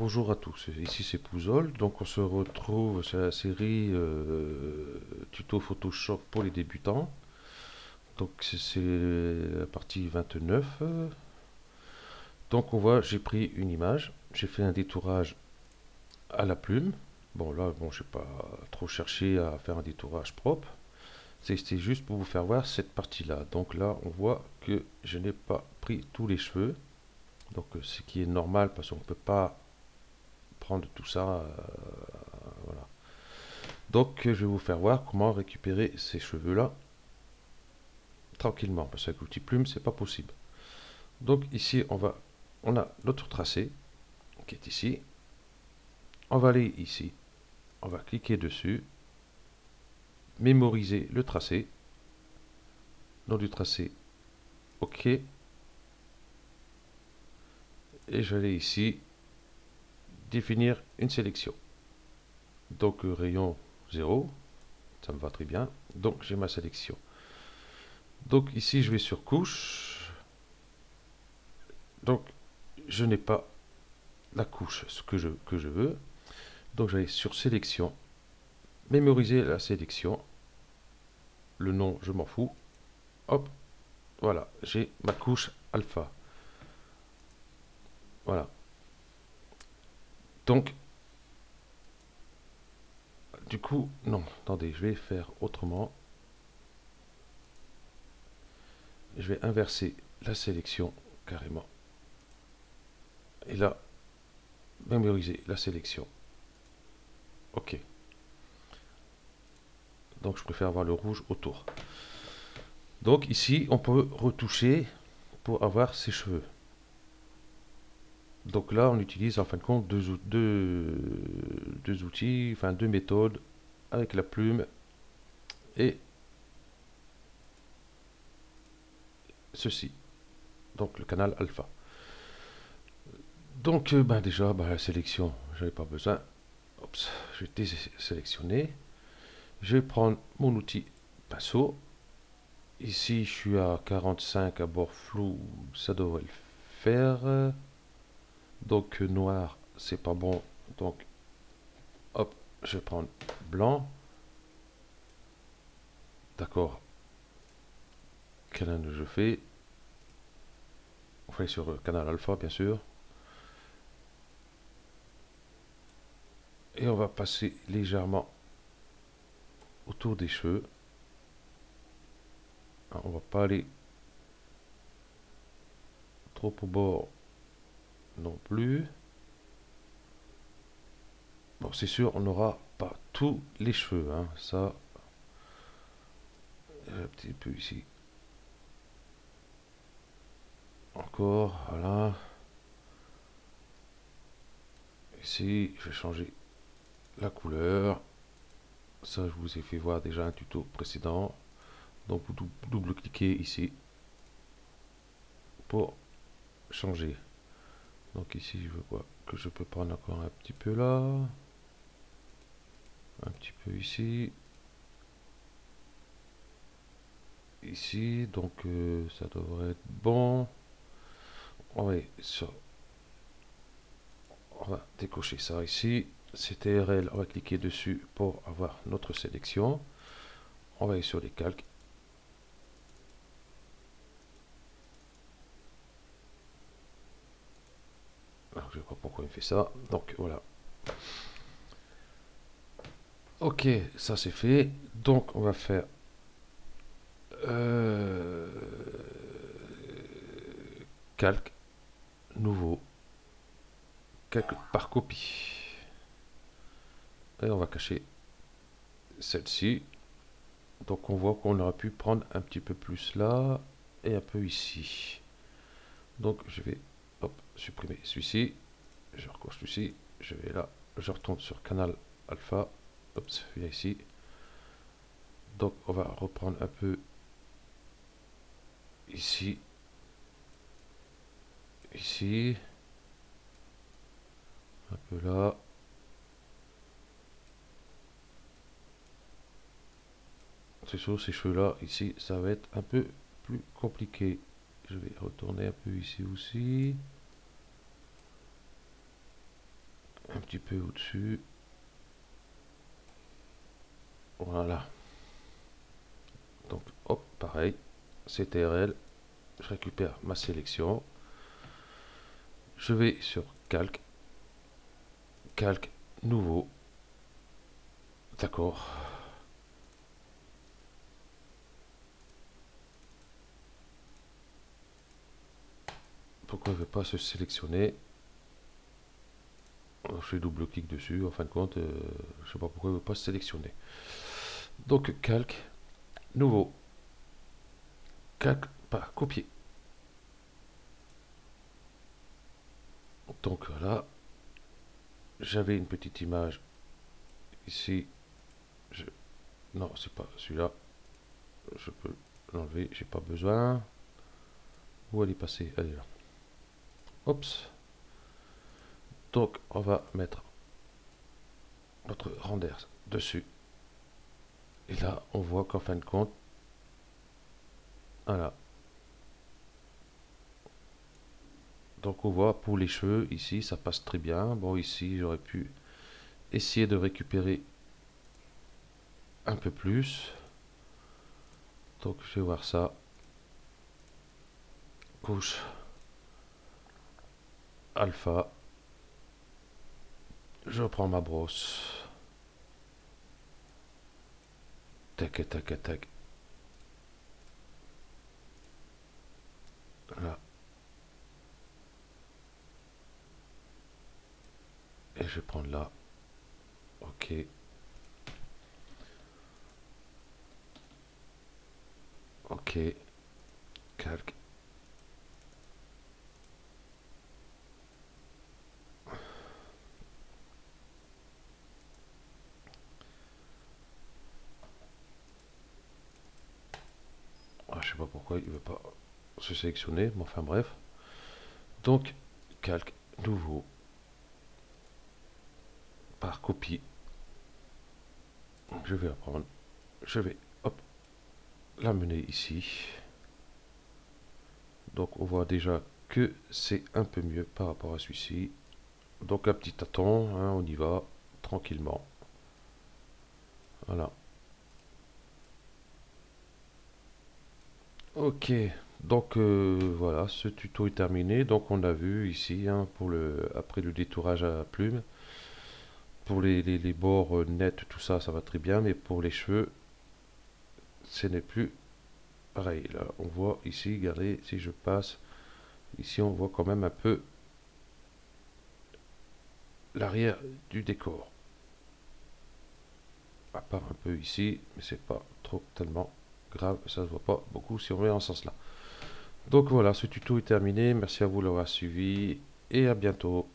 Bonjour à tous, ici c'est Pouzol, donc on se retrouve sur la série tuto Photoshop pour les débutants. Donc c'est la partie 29. Donc on voit, j'ai pris une image, j'ai fait un détourage à la plume. Bon là, bon, j'ai pas trop cherché à faire un détourage propre. C'était juste pour vous faire voir cette partie-là. Donc là, on voit que je n'ai pas pris tous les cheveux. Donc ce qui est normal parce qu'on ne peut pas prendre tout ça. Voilà. Donc je vais vous faire voir comment récupérer ces cheveux-là tranquillement, parce qu'avec l'outil plume, c'est pas possible. Donc ici, on a notre tracé qui est ici. On va aller ici, on va cliquer dessus, mémoriser le tracé, nom du tracé, OK, et je vais aller ici, définir une sélection. Donc rayon 0, ça me va très bien. Donc j'ai ma sélection. Donc ici, je vais sur couche. Donc je n'ai pas la couche ce que je veux. Donc j'allais sur sélection, mémoriser la sélection, le nom je m'en fous, hop, voilà, j'ai ma couche alpha. Voilà. Donc, du coup, non, attendez, je vais faire autrement. Je vais inverser la sélection carrément. Et là, mémoriser la sélection. OK. Donc je préfère avoir le rouge autour. Donc ici, on peut retoucher pour avoir ses cheveux. Donc là, on utilise en fin de compte deux outils, enfin deux méthodes avec la plume et ceci, donc le canal alpha. Donc ben déjà, ben, la sélection, j'avais pas besoin. Oups, je vais désélectionner. Je vais prendre mon outil pinceau. Ici, je suis à 45 à bord flou, ça devrait le faire. Donc noir, c'est pas bon. Donc hop, je vais prendre blanc. D'accord. Quel je fais? On fait sur canal alpha, bien sûr. Et on va passer légèrement autour des cheveux. On va pas aller trop au bord non plus. Bon, c'est sûr, on n'aura pas tous les cheveux, hein. Ça, un petit peu ici. Encore, voilà. Ici, je vais changer la couleur. Ça, je vous ai fait voir déjà un tuto précédent. Donc, vous double-cliquez ici pour changer. Donc ici, je vois que je peux prendre encore un petit peu là. Un petit peu ici. Ici, donc ça devrait être bon. On va décocher ça ici. C'est TRL, on va cliquer dessus pour avoir notre sélection. On va aller sur les calques. Alors, je ne sais pas pourquoi il me fait ça. Donc voilà. Ok, ça c'est fait. Donc on va faire euh, calque, nouveau, calque par copie. Et on va cacher celle-ci. Donc on voit qu'on aurait pu prendre un petit peu plus là et un peu ici. Donc je vais hop, supprimer celui-ci. Je recoche celui-ci. Je vais là. Je retourne sur canal alpha. Hop, viens ici. Donc on va reprendre un peu ici. Ici. Un peu là. C'est sûr, ces cheveux-là, ici, ça va être un peu plus compliqué. Je vais retourner un peu ici aussi. petit peu au-dessus. Voilà. Donc, hop, pareil. CTRL. Je récupère ma sélection. Je vais sur calque. Calque, nouveau. D'accord. Pourquoi il ne veut pas se sélectionner? Je fais double-clic dessus. En fin de compte, je ne sais pas pourquoi il ne veut pas se sélectionner. Donc, calque, nouveau. Calque, pas copier. Donc là, j'avais une petite image ici. Non, c'est pas celui-là. Je peux l'enlever, j'ai pas besoin. Où elle est passée? Elle est là. Oups. Donc, on va mettre notre render dessus. Et là, on voit qu'en fin de compte, voilà. Donc, on voit pour les cheveux, ici, ça passe très bien. Bon, ici, j'aurais pu essayer de récupérer un peu plus. Donc, je vais voir ça. Couche alpha. Je prends ma brosse. Tac, tac, tac. Là. Et je vais prendre là. Ok. Ok. Calque. Ah, je sais pas pourquoi il veut pas se sélectionner, mais enfin bref. Donc, calque, nouveau, par copie. Je vais la prendre. Je vais, hop, l'amener ici. Donc, on voit déjà que c'est un peu mieux par rapport à celui-ci. Donc, un petit tâton, hein, on y va tranquillement. Voilà. Ok, donc voilà, ce tuto est terminé. Donc on a vu ici, hein, après le détourage à plume, pour les bords nets, tout ça, ça va très bien, mais pour les cheveux, ce n'est plus pareil. Là, on voit ici, regardez, si je passe, ici on voit quand même un peu l'arrière du décor. À part un peu ici, mais c'est pas trop tellement grave, ça se voit pas beaucoup si on met en ce sens là. Donc voilà, ce tuto est terminé, merci à vous de l'avoir suivi et à bientôt.